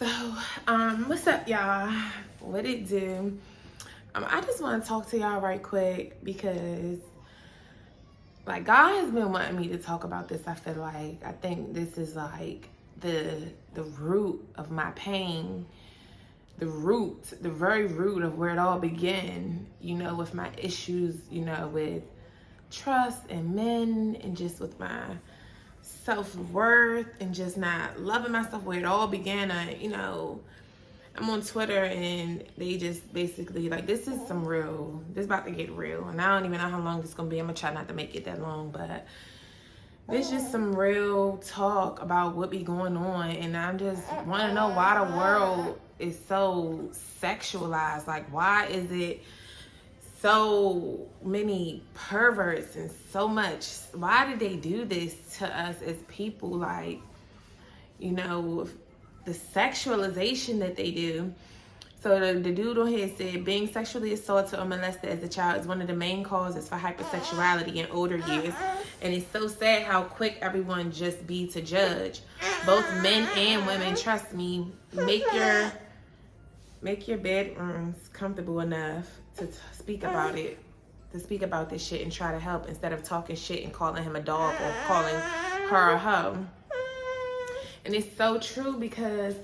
So, what's up, y'all? What it do? I just want to talk to y'all right quick because, like, God has been wanting me to talk about this. I feel like I think this is like the root of my pain, the very root of where it all began. You know, with my issues. You know, with trust and men, and just with my self-worth and just not loving myself, where it all began. I'm on Twitter and they just basically like, this is about to get real, and I don't even know how long this is gonna be. I'm gonna try not to make it that long, but there's just some real talk about what be going on, and I just want to know why the world is so sexualized. Like, why is it so many perverts and so much? Why did they do this to us as people? Like, you know, the sexualization that they do. So the dude on here said, being sexually assaulted or molested as a child is one of the main causes for hypersexuality in older years. And it's so sad how quick everyone just be to judge. Both men and women, trust me, make your bedrooms comfortable enough to speak about it, to speak about this shit and try to help, instead of talking shit and calling him a dog or calling her a hoe. And it's so true, because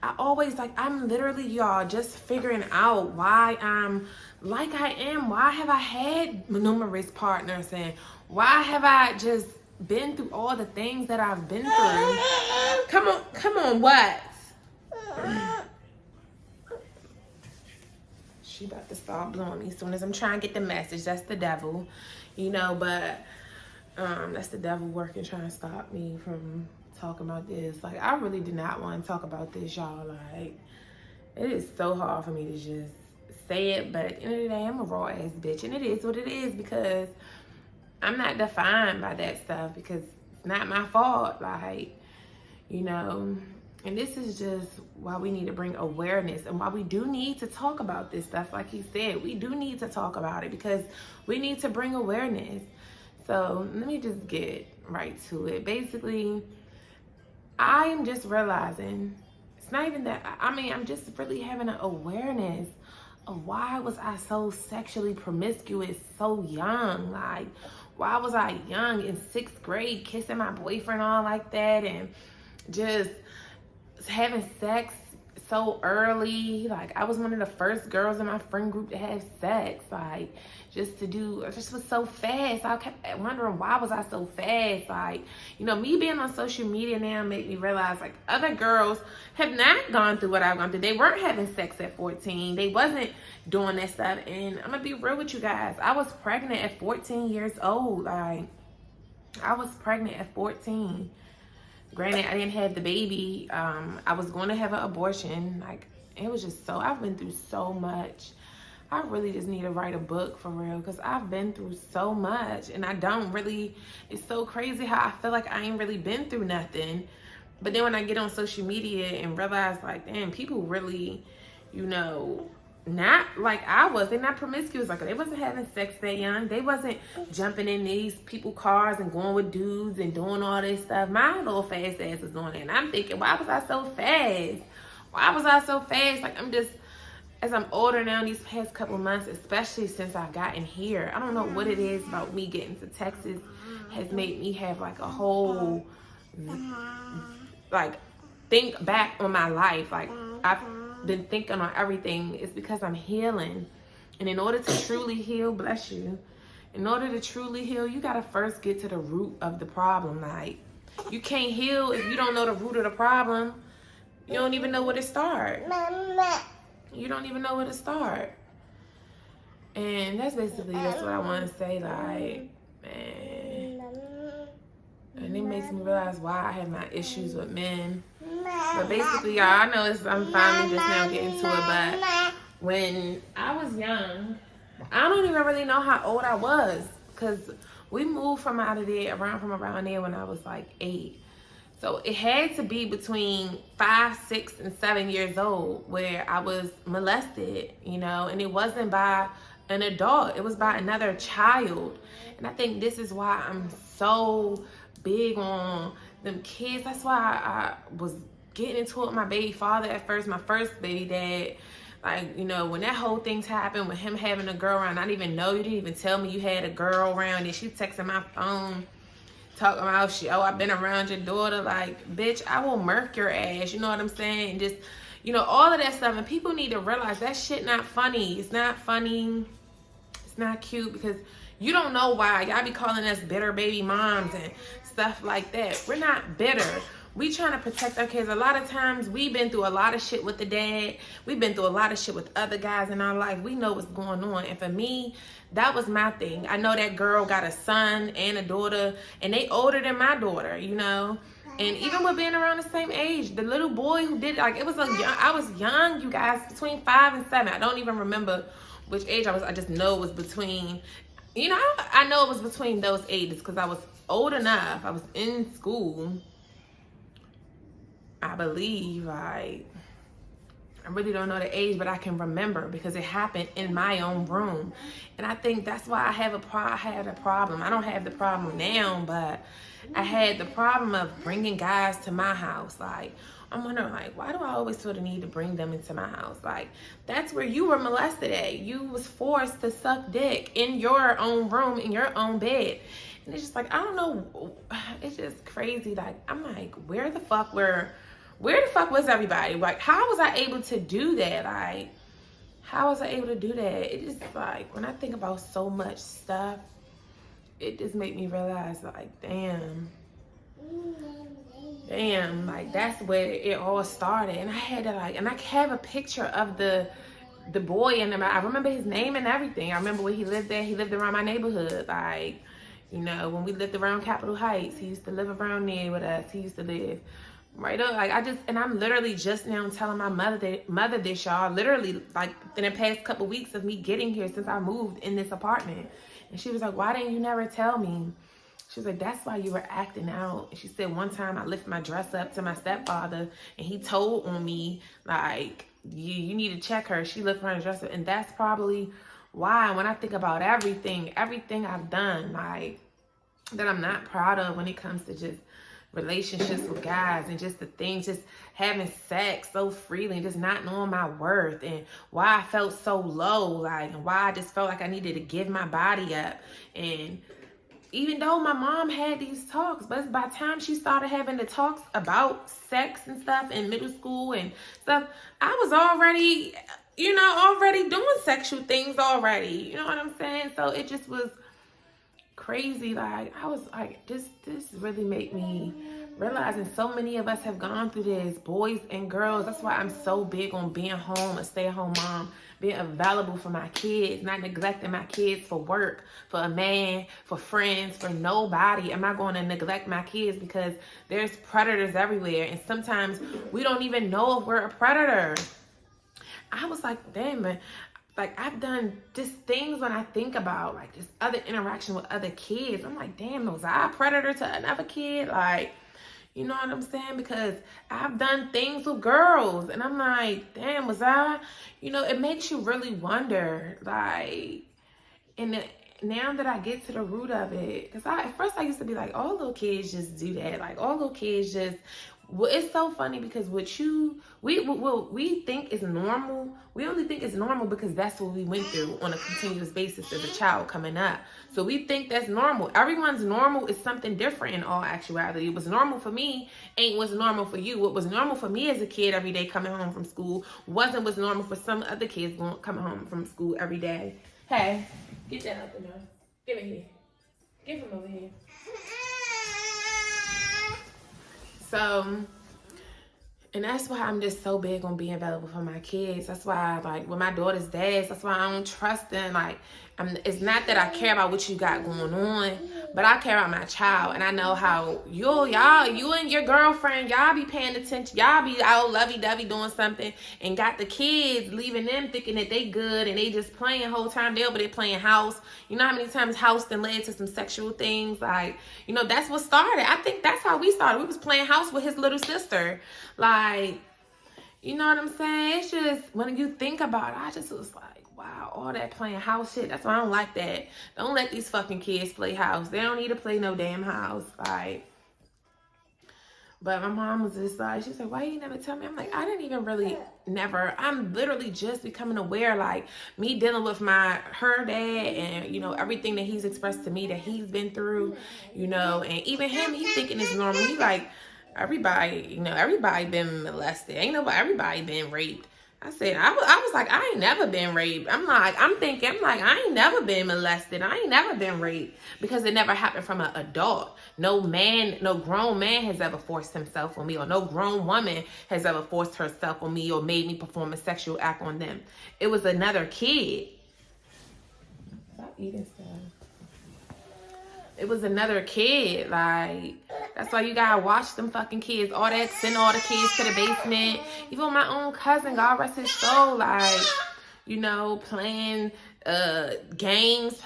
I always, like, I'm literally, y'all, just figuring out why I'm like I am. Why have I had numerous partners, and why have I just been through all the things that I've been through? Come on, what? She about to start blowing me as soon as I'm trying to get the message. That's the devil, you know, but that's the devil working, trying to stop me from talking about this. Like, I really do not want to talk about this, y'all. Like, it is so hard for me to just say it, but at the end of the day, I'm a raw ass bitch, and it is what it is, because I'm not defined by that stuff, because it's not my fault. Like, you know, and this is just why we need to bring awareness, and why we do need to talk about this stuff. Like he said, we do need to talk about it, because we need to bring awareness. So let me just get right to it. Basically, I am just realizing, it's not even that, I'm just really having an awareness of why was I so sexually promiscuous so young. Like, why was I young in 6th grade kissing my boyfriend all like that, and just having sex so early? Like, I was one of the first girls in my friend group to have sex. Like, I just was so fast. I kept wondering, why was I so fast? Like, you know, me being on social media now made me realize, like, other girls have not gone through what I've gone through. They weren't having sex at 14. They wasn't doing that stuff. And I'm gonna be real with you guys. I was pregnant at 14 years old. Like, I was pregnant at 14. Granted, I didn't have the baby. I was going to have an abortion. Like, it was just so, I've been through so much. I really just need to write a book for real, because I've been through so much, and I don't really, it's so crazy how I feel like I ain't really been through nothing. But then when I get on social media and realize, like, damn, people really, you know, not like I was. They're not promiscuous. Like, they wasn't having sex that young. They wasn't jumping in these people's cars and going with dudes and doing all this stuff. My little fast ass was doing it. And I'm thinking, why was I so fast? Why was I so fast? Like, I'm just, as I'm older now, these past couple months, especially since I've gotten here, I don't know what it is about me getting to Texas has made me have like a whole, like, think back on my life. Like, I've been thinking on everything. It's because I'm healing. And in order to truly heal, bless you, in order to truly heal, you gotta first get to the root of the problem. Like, you can't heal if you don't know the root of the problem. You don't even know where to start. You don't even know where to start. And that's what I want to say. Like, man. And it makes me realize why I have my issues with men. But basically, y'all, I know I'm finally just now getting to it, but when I was young, I don't even really know how old I was, because we moved from around there when I was like 8. So it had to be between 5, 6, and 7 years old where I was molested, you know, and it wasn't by an adult, it was by another child. And I think this is why I'm so big on them kids. That's why I was getting into it with my baby father at first, my first baby dad. Like, you know, when that whole thing's happened with him having a girl around, I didn't even know. You didn't even tell me you had a girl around. And she texting my phone, talking about, I've been around your daughter. Like, bitch, I will murk your ass. You know what I'm saying? And just, you know, all of that stuff. And people need to realize that shit not funny. It's not funny. It's not cute, because you don't know why. Y'all be calling us bitter baby moms and stuff like that. We're not bitter. We trying to protect our kids. A lot of times we've been through a lot of shit with the dad. We've been through a lot of shit with other guys in our life. We know what's going on. And for me, that was my thing. I know that girl got a son and a daughter, and they older than my daughter, you know. And even with being around the same age, the little boy who did it, like, it was I was young, you guys, between 5 and 7. I don't even remember which age I was. I just know it was between, you know, I know it was between those ages, because I was old enough. I was in school, I believe. I really don't know the age, but I can remember because it happened in my own room. And I think that's why I had a problem. I don't have the problem now, but I had the problem of bringing guys to my house. Like, I'm wondering, like, why do I always feel the need to bring them into my house? Like, that's where you were molested at. You was forced to suck dick in your own room, in your own bed. And it's just like, I don't know. It's just crazy. Like, I'm like, where the fuck was everybody? Like, how was I able to do that? Like, how was I able to do that? It just, like, when I think about so much stuff, it just made me realize, like, damn, like, that's where it all started. And I had to, like, and I have a picture of the boy, and I remember his name and everything. I remember where he lived at. He lived around my neighborhood. Like, you know, when we lived around Capitol Heights, he used to live around there with us. He used to live right up. Like, I'm literally just now telling my mother this, y'all. Literally, like, in the past couple weeks of me getting here, since I moved in this apartment. And she was like, why didn't you never tell me? She was like, that's why you were acting out. And she said, one time I lifted my dress up to my stepfather, and he told on me, like, you need to check her. She lifted her dress up. And that's probably why, when I think about everything I've done, like, that I'm not proud of when it comes to just relationships with guys, and just the things, just having sex so freely, and just not knowing my worth, and why I felt so low, like, and why I just felt like I needed to give my body up. And even though my mom had these talks, but by the time she started having the talks about sex and stuff in middle school and stuff, I was already, you know, already doing sexual things already. You know what I'm saying? So it just was crazy. Like, I was like, this really made me realize, and so many of us have gone through this, boys and girls. That's why I'm so big on being home, a stay-at-home mom, being available for my kids, not neglecting my kids for work, for a man, for friends, for nobody. I'm not going to neglect my kids, because there's predators everywhere, and sometimes we don't even know if we're a predator. I was like, damn, man. Like, I've done just things when I think about, like, just other interaction with other kids. I'm like, damn, was I a predator to another kid? Like, you know what I'm saying? Because I've done things with girls, and I'm like, damn, was I? You know, it makes you really wonder, like, and now that I get to the root of it, because at first I used to be like, all little kids just do that. Like, all little kids just, well, it's so funny, because what we think is normal, we only think it's normal because that's what we went through on a continuous basis as a child coming up. So we think that's normal. Everyone's normal is something different in all actuality. What's normal for me ain't what's normal for you. What was normal for me as a kid every day coming home from school wasn't what's normal for some other kids coming home from school every day. Hey, get that out the door. Give it here. Give him over here. So, and that's why I'm just so big on being available for my kids. That's why, like, with my daughter's dads, that's why I don't trust them. Like, it's not that I care about what you got going on, but I care about my child. And I know how you and your girlfriend, y'all be paying attention. Y'all be out lovey-dovey doing something, and got the kids leaving them thinking that they good, and they just playing the whole time. They over there playing house. You know how many times house then led to some sexual things? Like, you know, that's what started. I think that's how we started. We was playing house with his little sister. Like, you know what I'm saying? It's just, when you think about it, I just was like, wow, all that playing house shit. That's why I don't like that. Don't let these fucking kids play house. They don't need to play no damn house. Like, But my mom was just like, she said, why you never tell me? I'm like, I didn't even really I'm literally just becoming aware, like me dealing with her dad and, you know, everything that he's expressed to me that he's been through, you know, and even him, he's thinking it's normal. He like, everybody, you know, everybody been molested. Everybody been raped. I said, I was like, I ain't never been raped. I'm like, I ain't never been molested. I ain't never been raped because it never happened from an adult. No grown man has ever forced himself on me, or no grown woman has ever forced herself on me or made me perform a sexual act on them. It was another kid. Stop eating stuff. It was another kid. Like, that's why you gotta watch them fucking kids. All that, send all the kids to the basement. Even my own cousin, God rest his soul, like, you know, playing games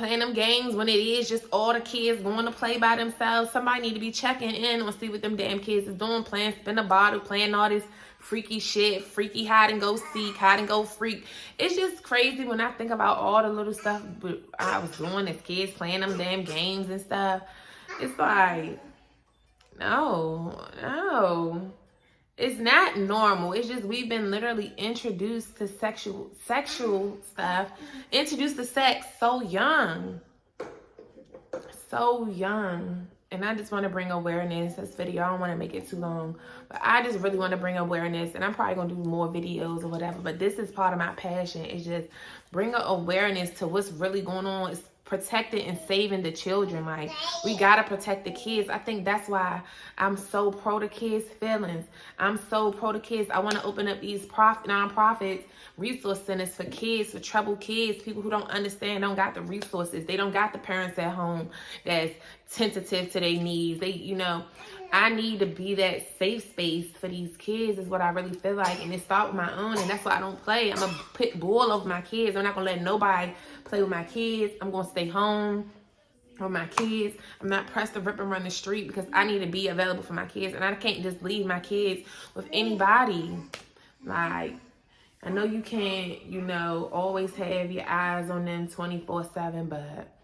when it is just all the kids going to play by themselves. Somebody need to be checking in on see what them damn kids is doing, playing spin a bottle, playing all this freaky shit, freaky hide and go seek, hide and go freak. It's just crazy when I think about all the little stuff I was doing as kids, playing them damn games and stuff. It's like, no. It's not normal. It's just we've been literally introduced to sexual stuff, introduced to sex so young. And I just want to bring awareness. This video, I don't want to make it too long, but I just really want to bring awareness, and I'm probably going to do more videos or whatever, but this is part of my passion. It's just bring awareness to what's really going on. It's protecting and saving the children. Like, we got to protect the kids. I think that's why I'm so pro the kids' feelings. I'm so pro the kids. I want to open up these nonprofits, resource centers for kids, for troubled kids, people who don't understand, don't got the resources. They don't got the parents at home that's tentative to their needs. They, you know, I need to be that safe space for these kids is what I really feel like. And it starts with my own, and that's why I don't play. I'm a pit bull of my kids. I'm not going to let nobody play with my kids. I'm going to stay home with my kids. I'm not pressed to rip and run the street because I need to be available for my kids. And I can't just leave my kids with anybody. Like, I know you can't, you know, always have your eyes on them 24/7, but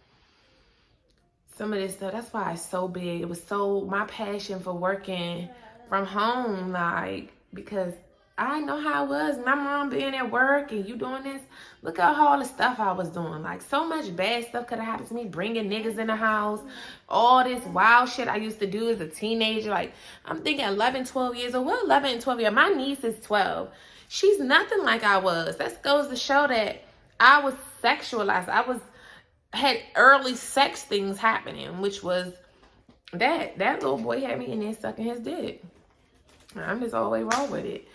some of this stuff, that's why it's so big. It was so, my passion for working from home, like, because I know how it was. My mom being at work and you doing this. Look at all the stuff I was doing. Like, so much bad stuff could have happened to me. Bringing niggas in the house. All this wild shit I used to do as a teenager. Like, I'm thinking 11, 12 years old. Well, 11 and 12 years. My niece is 12. She's nothing like I was. That goes to show that I was sexualized. Had early sex things happening, which was that little boy had me in there sucking his dick. I'm just all the way wrong with it.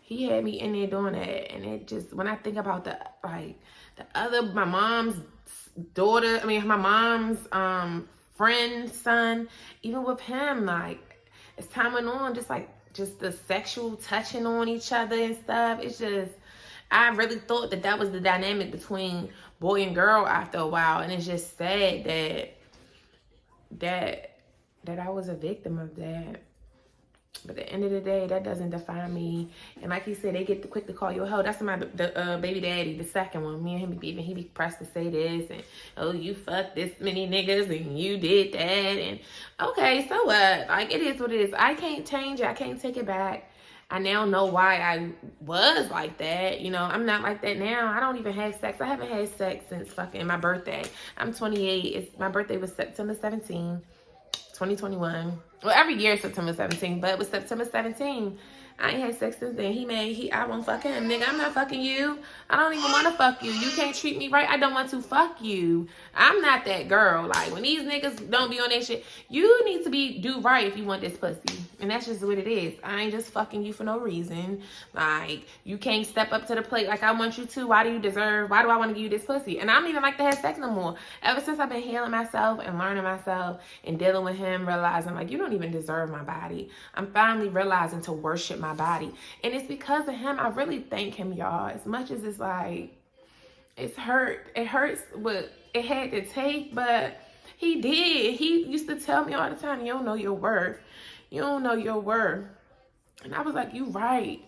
He had me in there doing that, and it just, when I think about my mom's daughter, my mom's friend's son, even with him, like, as time went on, just the sexual touching on each other and stuff, it's just, I really thought that was the dynamic between boy and girl after a while, and it's just sad that I was a victim of that. But at the end of the day, that doesn't define me. And like he said, they get quick to call you a hoe. That's the baby daddy, the second one. Me and him, he be pressed to say this, and oh, you fucked this many niggas and you did that, and okay, so what? Like, it is what it is. I can't change it. I can't take it back. I now know why I was like that. You know, I'm not like that now. I don't even have sex. I haven't had sex since fucking my birthday. I'm 28. My birthday was September 17, 2021. Well, every year is September 17, but it was September 17. I ain't had sex since then. I won't fuck him. Nigga, I'm not fucking you. I don't even want to fuck you. You can't treat me right. I don't want to fuck you. I'm not that girl. Like, when these niggas don't be on that shit, you need to do right if you want this pussy. And that's just what it is. I ain't just fucking you for no reason. Like, you can't step up to the plate like I want you to. Why do I want to give you this pussy? And I don't even like to have sex no more. Ever since I've been healing myself and learning myself and dealing with him, realizing, like, you don't even deserve my body. I'm finally realizing to worship my body. And it's because of him. I really thank him, y'all. As much as it's like, it hurts what it had to take, but he did. He used to tell me all the time, you don't know your worth. You don't know your worth. And I was like, you right.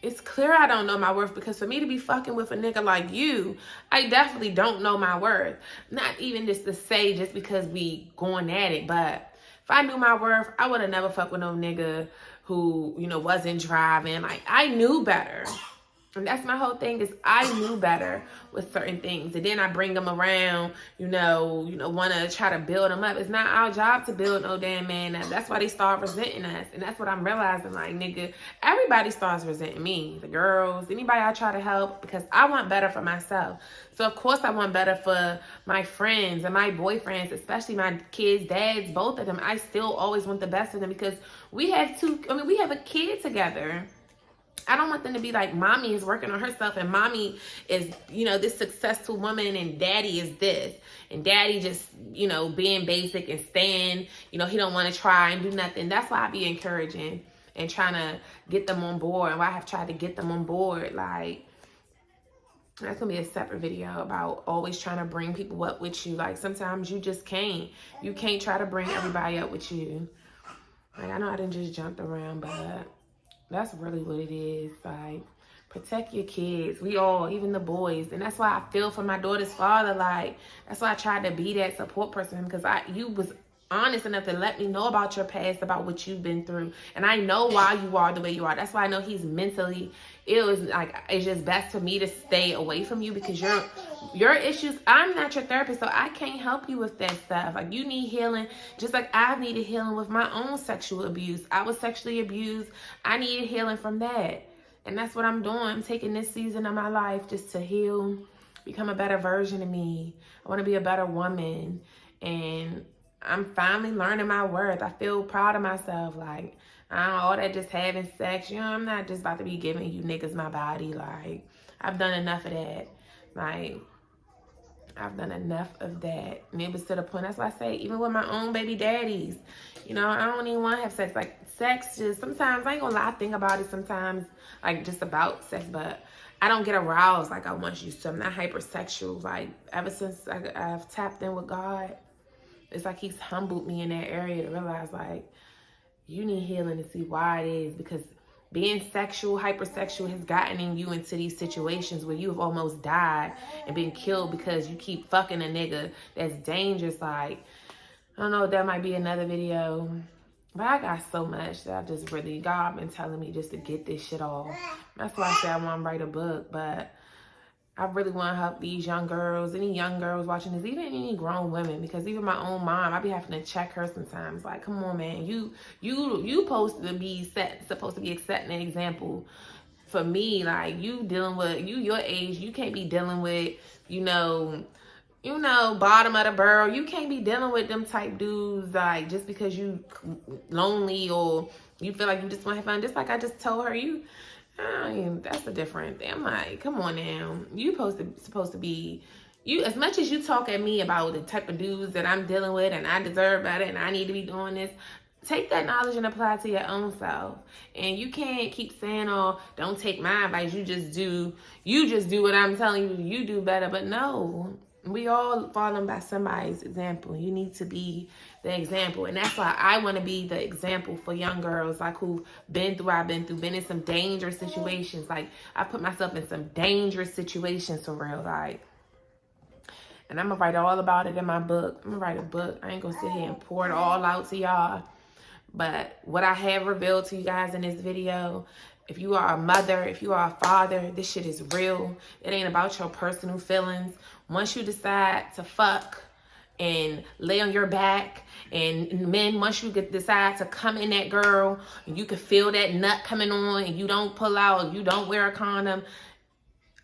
It's clear I don't know my worth, because for me to be fucking with a nigga like you, I definitely don't know my worth. Not even just to say just because we going at it, but if I knew my worth, I would have never fucked with no nigga who, you know, wasn't driving. Like, I knew better. And that's my whole thing, is I knew better with certain things. And then I bring them around, you know, want to try to build them up. It's not our job to build no damn man up. That's why they start resenting us. And that's what I'm realizing. Like, nigga, everybody starts resenting me. The girls, anybody I try to help, because I want better for myself. So, of course, I want better for my friends and my boyfriends, especially my kids' dads, both of them. I still always want the best for them, because we have a kid together. I don't want them to be like, mommy is working on herself and mommy is, you know, this successful woman and daddy is this. And daddy just, you know, being basic and staying, you know, he don't want to try and do nothing. That's why I be encouraging and trying to get them on board. And why I have tried to get them on board. Like, that's going to be a separate video about always trying to bring people up with you. Like, sometimes you just can't. You can't try to bring everybody up with you. Like, I know I didn't just jump around, but that's really what it is. Like, protect your kids. We all, even the boys. And that's why I feel for my daughter's father. Like, that's why I tried to be that support person, because you was honest enough to let me know about your past, about what you've been through. And I know why you are the way you are. That's why I know he's mentally ill. It's like, it's just best for me to stay away from you, because your issues, I'm not your therapist, so I can't help you with that stuff. Like, you need healing, just like I've needed healing with my own sexual abuse. I was sexually abused. I needed healing from that. And that's what I'm doing. I'm taking this season of my life just to heal, become a better version of me. I want to be a better woman. And I'm finally learning my worth. I feel proud of myself. Like, all that just having sex, you know, I'm not just about to be giving you niggas my body. Like, I've done enough of that. Like, I've done enough of that. And it was to the point, that's why I say, even with my own baby daddies, you know, I don't even want to have sex. Like, sex just, sometimes, I ain't gonna lie, I think about it sometimes, like, just about sex, but I don't get aroused like I once used to. I'm not hypersexual. Like, ever since I've tapped in with God, it's like he's humbled me in that area to realize, like, you need healing to see why it is. Because being sexual, hypersexual, has gotten you into these situations where you have almost died and been killed because you keep fucking a nigga that's dangerous. Like, I don't know, that might be another video. But I got so much that I just really, God been telling me just to get this shit off. That's why I say I want to write a book. But I really want to help these young girls, any young girls watching this, even any grown women, because even my own mom, I be having to check her sometimes. Like, come on, man, you supposed to be setting an example for me. Like, you dealing with, your age, you can't be dealing with, you know, bottom of the barrel. You can't be dealing with them type dudes, like, just because you lonely or you feel like you just want to have fun. Just like I just told her, that's a different thing. I'm like, come on now. You supposed to be, you, as much as you talk at me about the type of dudes that I'm dealing with and I deserve better and I need to be doing this, take that knowledge and apply it to your own self. And you can't keep saying, oh, don't take my advice. You just do what I'm telling you. You do better. But no, we all following by somebody's example. You need to be the example. And that's why I want to be the example for young girls, like, who've been through, been in some dangerous situations. Like, I put myself in some dangerous situations for real, like. And I'm going to write all about it in my book. I'm going to write a book. I ain't going to sit here and pour it all out to y'all. But what I have revealed to you guys in this video, if you are a mother, if you are a father, this shit is real. It ain't about your personal feelings. Once you decide to fuck and lay on your back, and men, once you decide to come in that girl, and you can feel that nut coming on, and you don't pull out, you don't wear a condom,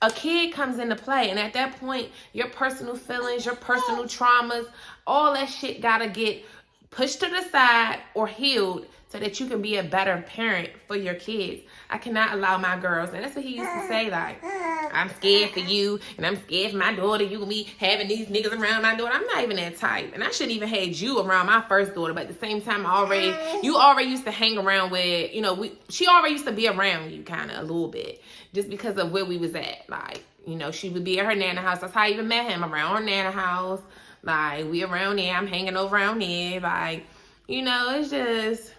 a kid comes into play. And at that point, your personal feelings, your personal traumas, all that shit gotta get pushed to the side or healed so that you can be a better parent for your kids. I cannot allow my girls, and that's what he used to say, like, I'm scared for you, and I'm scared for my daughter. You gonna be having these niggas around my daughter. I'm not even that type, and I shouldn't even had you around my first daughter. But at the same time, you already used to hang around with, you know, she already used to be around you kind of a little bit, just because of where we was at. Like, you know, she would be at her nana house. That's how I even met him, around her nana house. Like, we around there, I'm hanging over around there. Like, you know, it's just,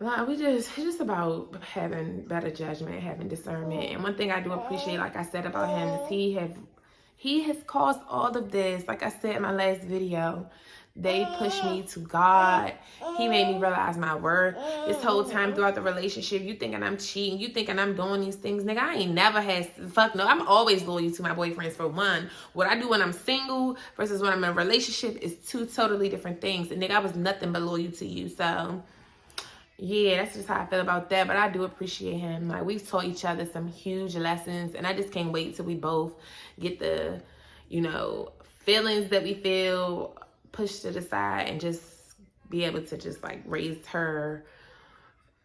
like, it's just about having better judgment, having discernment. And one thing I do appreciate, like I said about him, is he has caused all of this. Like I said in my last video, They pushed me to God. He made me realize my worth. This whole time throughout the relationship, you thinking I'm cheating, you thinking I'm doing these things. Nigga, I ain't never had, fuck no. I'm always loyal to my boyfriends for one. What I do when I'm single versus when I'm in a relationship is two totally different things. And nigga, I was nothing but loyal to you. So yeah, that's just how I feel about that. But I do appreciate him. Like, we've taught each other some huge lessons. And I just can't wait till we both get the, you know, feelings that we feel pushed to the side and just be able to just like raise her,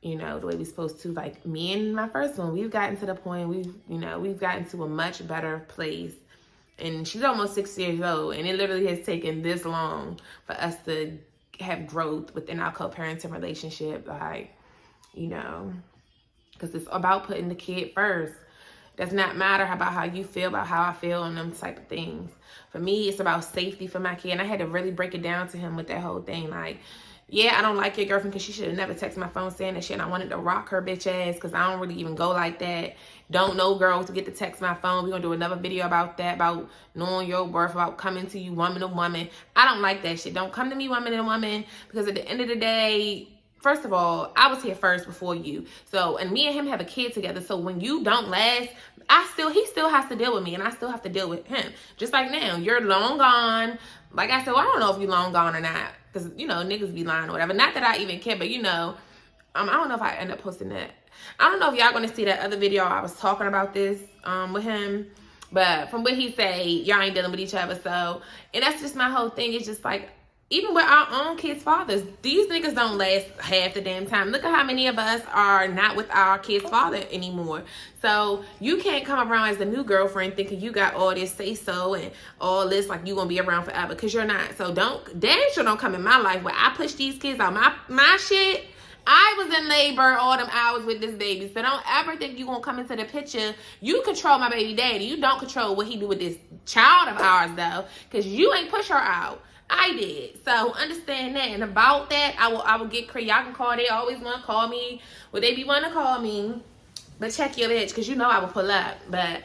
you know, the way we're supposed to. Like me and my first one, we've gotten to the point, we've gotten to a much better place. And she's almost 6 years old, and it literally has taken this long for us to have growth within our co-parenting relationship. Like, you know, because it's about putting the kid first. Does not matter about how you feel, about how I feel, and them type of things. For me, it's about safety for my kid. And I had to really break it down to him with that whole thing. Like, yeah, I don't like your girlfriend because she should have never texted my phone saying that shit. And I wanted to rock her bitch ass because I don't really even go like that. Don't know girls to get to text my phone. We're going to do another video about that, about knowing your worth, about coming to you woman to woman. I don't like that shit. Don't come to me woman to woman, because at the end of the day, first of all, I was here first before you. So, and me and him have a kid together. So when you don't last, he still has to deal with me, and I still have to deal with him. Just like now, you're long gone. Like I said, well, I don't know if you're long gone or not, because, you know, niggas be lying or whatever. Not that I even care, but, you know, I don't know if I end up posting that. I don't know if y'all going to see that other video I was talking about this with him. But from what he say, y'all ain't dealing with each other. So, and that's just my whole thing. It's just like, even with our own kids' fathers, these niggas don't last half the damn time. Look at how many of us are not with our kid's father anymore. So you can't come around as the new girlfriend thinking you got all this say-so and all this, like you gonna be around forever, because you're not. So damn sure don't come in my life where I push these kids out my shit. I was in labor all them hours with this baby. So don't ever think you gonna come into the picture. You control my baby daddy. You don't control what he do with this child of ours, though, because you ain't push her out. I did. So understand that. And about that, I will get crazy. Y'all can call. They always want to call me. Well, they be want to call me. But check your bitch, because you know I will pull up. But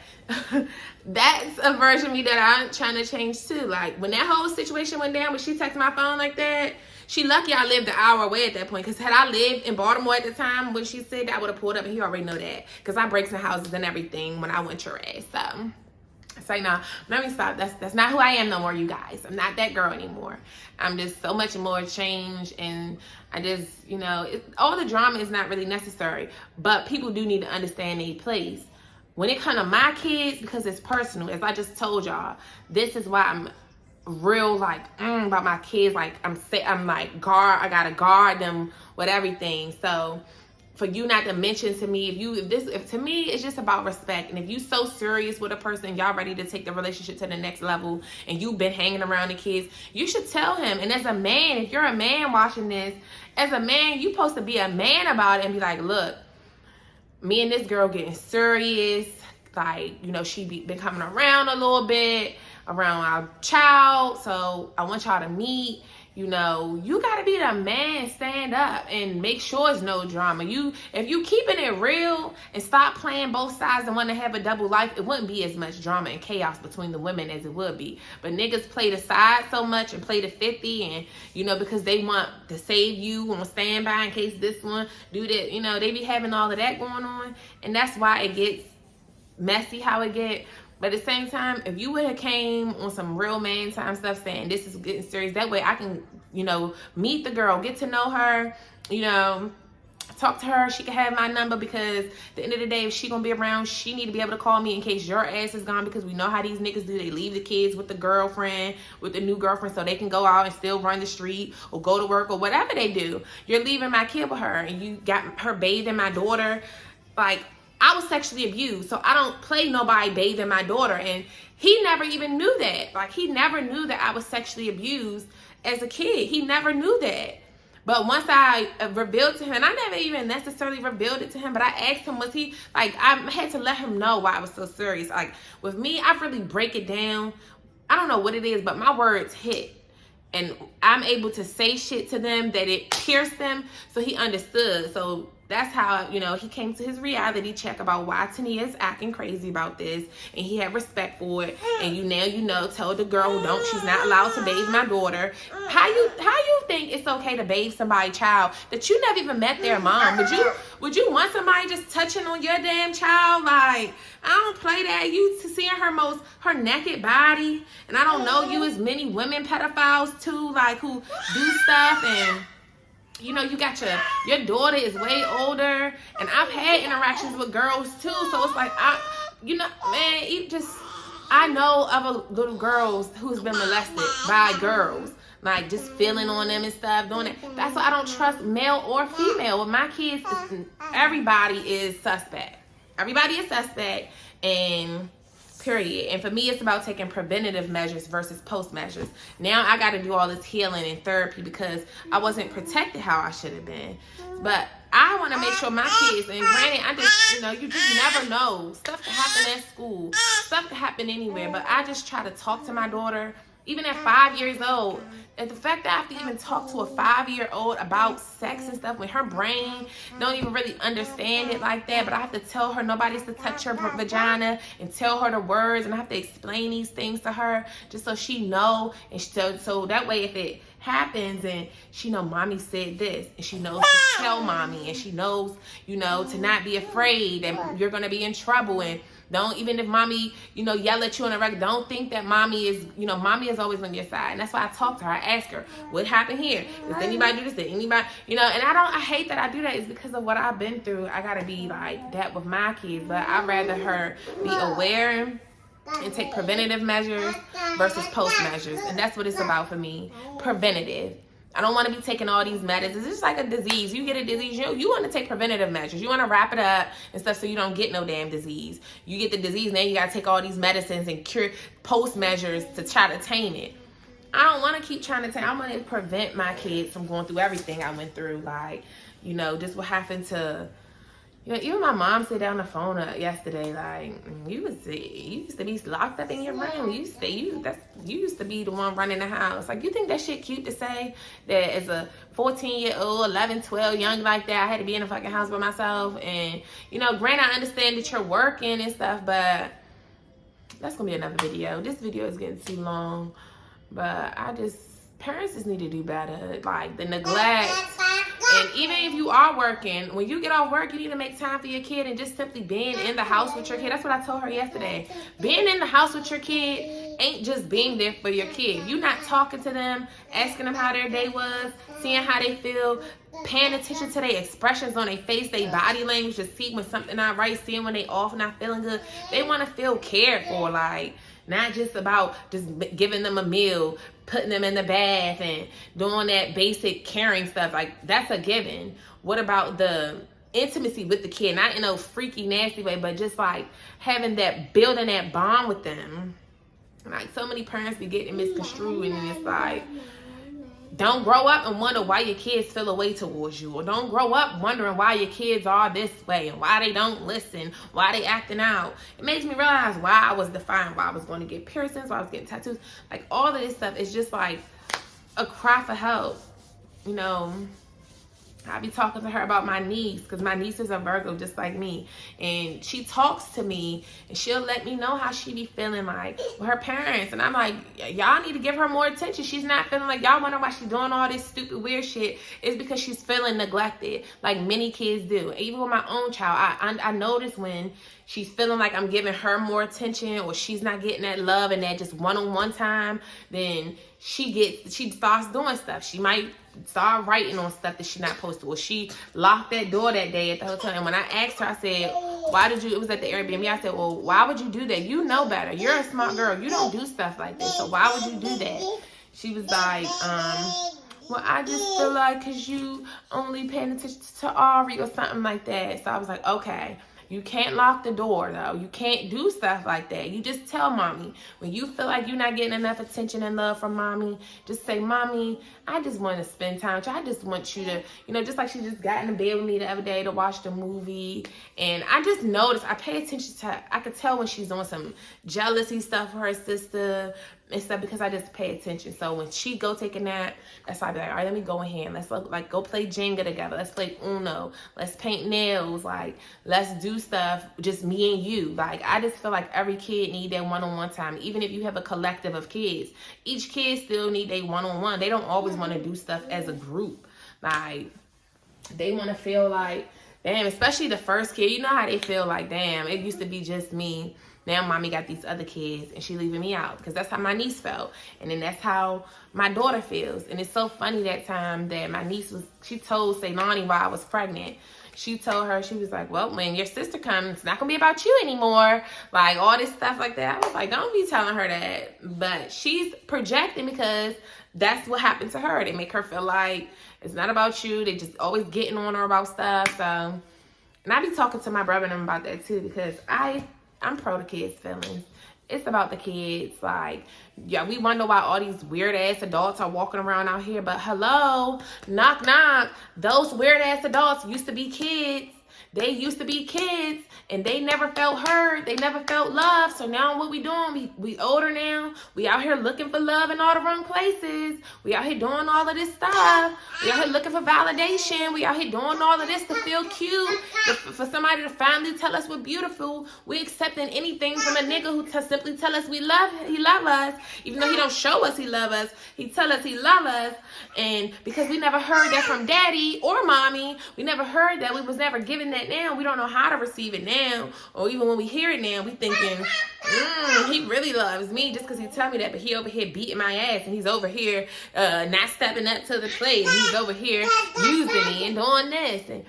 that's a version of me that I'm trying to change too. Like, when that whole situation went down, when she texted my phone like that, she lucky I lived an hour away at that point. Because had I lived in Baltimore at the time when she said that, I would have pulled up, and he already know that. Because I breaks in houses and everything when I went your ass. So it's like, nah, let me stop. That's not who I am no more, you guys. I'm not that girl anymore. I'm just so much more changed, and I just, you know, all the drama is not really necessary, but people do need to understand their place. When it comes to my kids, because it's personal, as I just told y'all, this is why I'm real, like, about my kids. Like, I'm like, I gotta guard them with everything. So for you not to mention to me, if to me, it's just about respect. And if you so serious with a person, y'all ready to take the relationship to the next level, and you've been hanging around the kids, you should tell him. And as a man, if you're a man watching this, as a man, you supposed to be a man about it and be like, look, me and this girl getting serious. Like, you know, she been coming around a little bit around our child. So I want y'all to meet. You know, you got to be the man, stand up and make sure it's no drama. If you keeping it real and stop playing both sides and want to have a double life, it wouldn't be as much drama and chaos between the women as it would be. But niggas play the side so much and play the 50, and, you know, because they want to save you on standby in case this one do that. You know, they be having all of that going on, and that's why it gets messy how it get. But at the same time, if you would have came on some real man time stuff saying this is getting serious, that way I can, you know, meet the girl, get to know her, you know, talk to her. She can have my number, because at the end of the day, if she gonna be around, she need to be able to call me in case your ass is gone, because we know how these niggas do. They leave the kids with the girlfriend, with the new girlfriend, so they can go out and still run the street or go to work or whatever they do. You're leaving my kid with her, and you got her bathing my daughter. Like, I was sexually abused, so I don't play nobody bathing my daughter. And he never even knew that. Like, he never knew that I was sexually abused as a kid. He never knew that. But once I revealed to him, and I never even necessarily revealed it to him, but I asked him, was he, like, I had to let him know why I was so serious. Like, with me, I really break it down. I don't know what it is, but my words hit. And I'm able to say shit to them that it pierced them, so he understood. So that's how, you know, he came to his reality check about why Tania is acting crazy about this, and he had respect for it. And you know, tell the girl don't, she's not allowed to bathe my daughter. How you think it's okay to bathe somebody's child that you never even met their mom? Would you want somebody just touching on your damn child? Like, I don't play that. You seeing her naked body, and I don't know you as many women pedophiles too, like, who do stuff. And you know, you got your daughter is way older, and I've had interactions with girls too, so it's like, I know of little girls who's been molested by girls, like just feeling on them and stuff, doing it. That's why I don't trust male or female. With my kids, everybody is suspect. Everybody is suspect, and period. And for me, it's about taking preventative measures versus post measures. Now I got to do all this healing and therapy because I wasn't protected how I should have been. But I want to make sure my kids, and granted, I just, you know, you just never know. Stuff can happen at school. Stuff can happen anywhere. But I just try to talk to my daughter, even at 5 years old. And the fact that I have to even talk to a 5-year-old about sex and stuff when her brain don't even really understand it like that, but I have to tell her nobody's to touch her vagina and tell her the words, and I have to explain these things to her just so she know, and so that way if it happens and she know mommy said this, and she knows to tell mommy, and she knows, you know, to not be afraid that you're gonna be in trouble. And don't, even if mommy, you know, yell at you on the record, don't think that mommy is, you know, mommy is always on your side. And that's why I talk to her. I ask her, what happened here? Does anybody do this? Did anybody, you know? And I hate that I do that. It's because of what I've been through. I gotta be like that with my kids. But I'd rather her be aware and take preventative measures versus post measures. And that's what it's about for me. Preventative. I don't want to be taking all these medicines. It's just like a disease. You get a disease, you want to take preventative measures. You want to wrap it up and stuff so you don't get no damn disease. You get the disease, now you got to take all these medicines and cure post measures to try to tame it. I don't want to keep trying to tame. I want to prevent my kids from going through everything I went through. Like, you know, just what happened to, you know, even my mom said that on the phone yesterday, like, you used to be locked up in your room. You used to be the one running the house. Like, you think that shit cute to say that as a 14-year-old, 11, 12, young like that, I had to be in a fucking house by myself? And, you know, granted, I understand that you're working and stuff, but that's going to be another video. This video is getting too long, but parents just need to do better. Like, the neglect. And even if you are working, when you get off work, you need to make time for your kid, and just simply being in the house with your kid. That's what I told her yesterday. Being in the house with your kid ain't just being there for your kid. You're not talking to them, asking them how their day was, seeing how they feel, paying attention to their expressions on their face, their body language, to see when something not right, seeing when they off, not feeling good. They want to feel cared for, like, not just about just giving them a meal, putting them in the bath, and doing that basic caring stuff. Like, that's a given. What about the intimacy with the kid? Not in a freaky, nasty way, but just like having that, building that bond with them. Like, so many parents be getting misconstrued, and it's like, don't grow up and wonder why your kids feel a way towards you. Or don't grow up wondering why your kids are this way and why they don't listen, why they acting out. It makes me realize why I was defined, why I was going to get piercings, why I was getting tattoos. Like, all of this stuff is just like a cry for help. You know, I be talking to her about my niece, because my niece is a Virgo just like me, and she talks to me and she'll let me know how she be feeling like with her parents, and I'm like, y'all need to give her more attention. She's not feeling like, y'all wonder why she's doing all this stupid weird shit. It's because she's feeling neglected, like many kids do. Even with my own child, I notice when she's feeling like I'm giving her more attention, or she's not getting that love and that just one-on-one time, then she starts doing stuff. She might start writing on stuff that she's not supposed to. Or she locked that door that day at the hotel. And when I asked her, I said, why did you, it was at the Airbnb, I said, well, why would you do that? You know better. You're a smart girl. You don't do stuff like this. So why would you do that? She was like, well, I just feel like because you only paying attention to Ari or something like that. So I was like, okay. You can't lock the door, though. You can't do stuff like that. You just tell mommy. When you feel like you're not getting enough attention and love from mommy, just say, mommy, I just want to spend time with you. I just want you to, you know, just like she just got in the bed with me the other day to watch the movie. And I just noticed, I pay attention to her. I could tell when she's doing some jealousy stuff for her sister. and stuff because I just pay attention. So when she go take a nap, that's why I be like, all right, let me go in here and let's go play Jenga together. Let's play Uno. Let's paint nails. Like, let's do stuff, just me and you. Like, I just feel like every kid need their one-on-one time. Even if you have a collective of kids, each kid still need their one-on-one. They don't always want to do stuff as a group. Like, they want to feel like, damn, especially the first kid, you know how they feel like, damn, it used to be just me. Now mommy got these other kids and she leaving me out, because that's how my niece felt. And then that's how my daughter feels. And it's so funny that time that my niece she told Ceylani while I was pregnant. She told her, she was like, well, when your sister comes, it's not going to be about you anymore. Like, all this stuff like that. I was like, don't be telling her that. But she's projecting because that's what happened to her. They make her feel like it's not about you. They just always getting on her about stuff. So, and I be talking to my brother and them about that too, because I'm pro the kids' feelings. It's about the kids. Like, yeah, we wonder why all these weird-ass adults are walking around out here. But hello, knock, knock. Those weird-ass adults used to be kids. They used to be kids, and they never felt heard. They never felt love. So now what we doing? We older now. We out here looking for love in all the wrong places. We out here doing all of this stuff. We out here looking for validation. We out here doing all of this to feel cute. For somebody to finally tell us we're beautiful. We accepting anything from a nigga who simply tell us he love us. Even though he don't show us he love us, he tell us he love us. And because we never heard that from daddy or mommy, we never heard that, we was never given that. Now we don't know how to receive it now, or even when we hear it now, we thinking, he really loves me just because he tell me that, but he over here beating my ass, and he's over here not stepping up to the plate, and he's over here using me and doing this and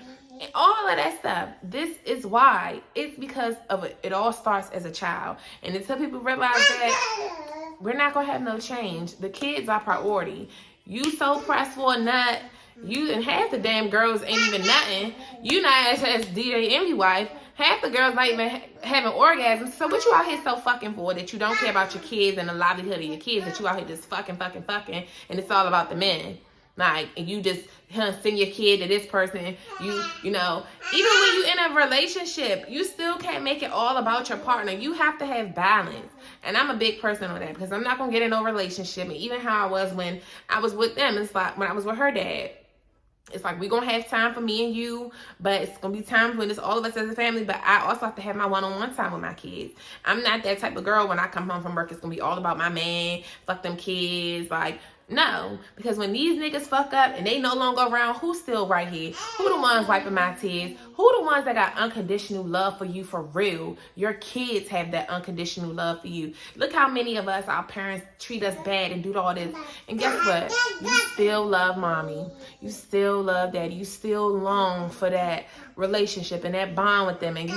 all of that stuff. This is why. It's because of it all starts as a child, and until people realize that, we're not gonna have no change. The kids are priority. You so pressed for a nut. You and half the damn girls ain't even nothing. You not as DJ Envy wife. Half the girls not even having orgasms. So what you out here so fucking for that you don't care about your kids and the livelihood of your kids, that you out here just fucking, and it's all about the men. Like, and you just send your kid to this person. You know, even when you in a relationship, you still can't make it all about your partner. You have to have balance. And I'm a big person on that, because I'm not going to get in no relationship. And even how I was when I was with them, it's like when I was with her dad. It's like, we're going to have time for me and you, but it's going to be times when it's all of us as a family, but I also have to have my one-on-one time with my kids. I'm not that type of girl when I come home from work, it's going to be all about my man, fuck them kids, like, no. Because when these niggas fuck up and they no longer around, who's still right here? Who the ones wiping my tears? Who the ones that got unconditional love for you for real? Your kids have that unconditional love for you. Look how many of us, our parents, treat us bad and do all this. And guess what? You still love mommy. You still love daddy. You still long for that relationship and that bond with them. And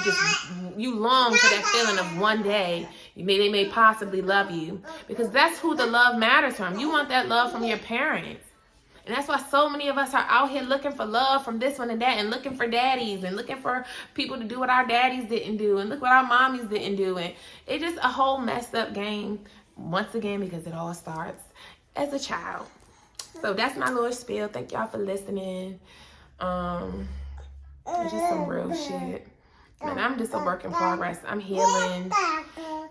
you long for that feeling of one day they may possibly love you. Because that's who the love matters from. You want that love from your parents. And that's why so many of us are out here looking for love from this one and that, and looking for daddies, and looking for people to do what our daddies didn't do, and look what our mommies didn't do. And it's just a whole messed up game, once again, because it all starts as a child. So that's my little spiel. Thank y'all for listening. It's just some real shit. And I'm just a work in progress. I'm healing.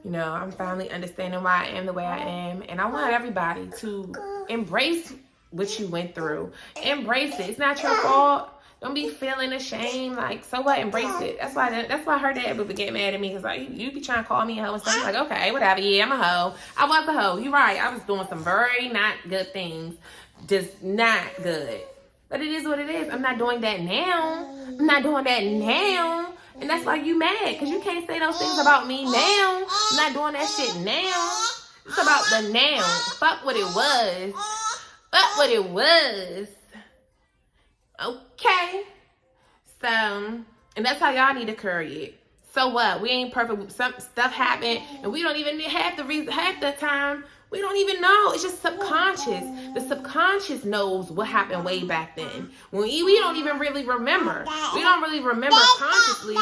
You know, I'm finally understanding why I am the way I am. And I want everybody to embrace what you went through. Embrace it. It's not your fault. Don't be feeling ashamed. Like, so what? Embrace it. That's why her dad would get mad at me. Because, like, you be trying to call me a hoe and stuff. I'm like, okay, whatever. Yeah, I'm a hoe. I was a hoe. You're right. I was doing some very not good things. Just not good. But it is what it is. I'm not doing that now. I'm not doing that now. And that's why you mad. Because you can't say those things about me now. I'm not doing that shit now. It's about the now. Fuck what it was. Fuck what it was. Okay. So, and that's how y'all need to curry it. So what? We ain't perfect. Some stuff happened. And we don't even half the time. We don't even know. It's just subconscious. The subconscious knows what happened way back then. When we don't even really remember. We don't really remember consciously.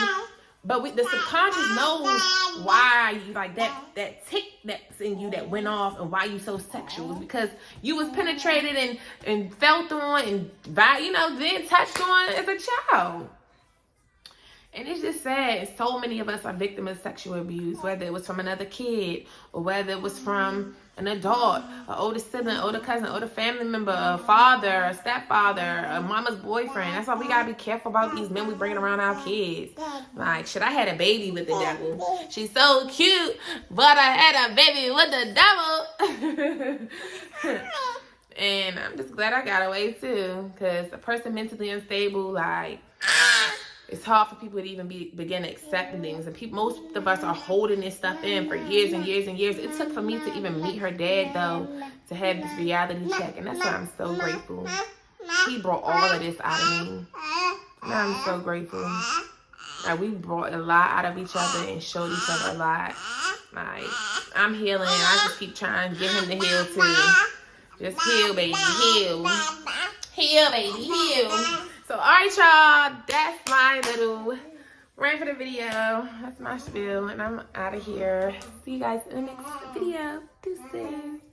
But the subconscious knows why you like that tick that's in you that went off, and why you so sexual. It's because you was penetrated and felt on and then touched on as a child. And it's just sad. So many of us are victims of sexual abuse, whether it was from another kid or whether it was from an adult, an older sibling, older cousin, older family member, a father, a stepfather, a mama's boyfriend. That's why we gotta be careful about these men we bringing around our kids. Like, shit, I had a baby with the devil. She's so cute, but I had a baby with the devil. And I'm just glad I got away too, because a person mentally unstable, like, it's hard for people to even begin accepting things. And most of us are holding this stuff in for years and years and years. It took for me to even meet her dad, though, to have this reality check. And that's why I'm so grateful. He brought all of this out of me. And I'm so grateful. Like, we brought a lot out of each other and showed each other a lot. Like, I'm healing. I just keep trying to get him to heal, too. Just heal, baby, heal. Heal, baby, heal. So, all right, y'all. That's my little rant for the video. That's my spiel. And I'm out of here. See you guys in the next video. Deuces.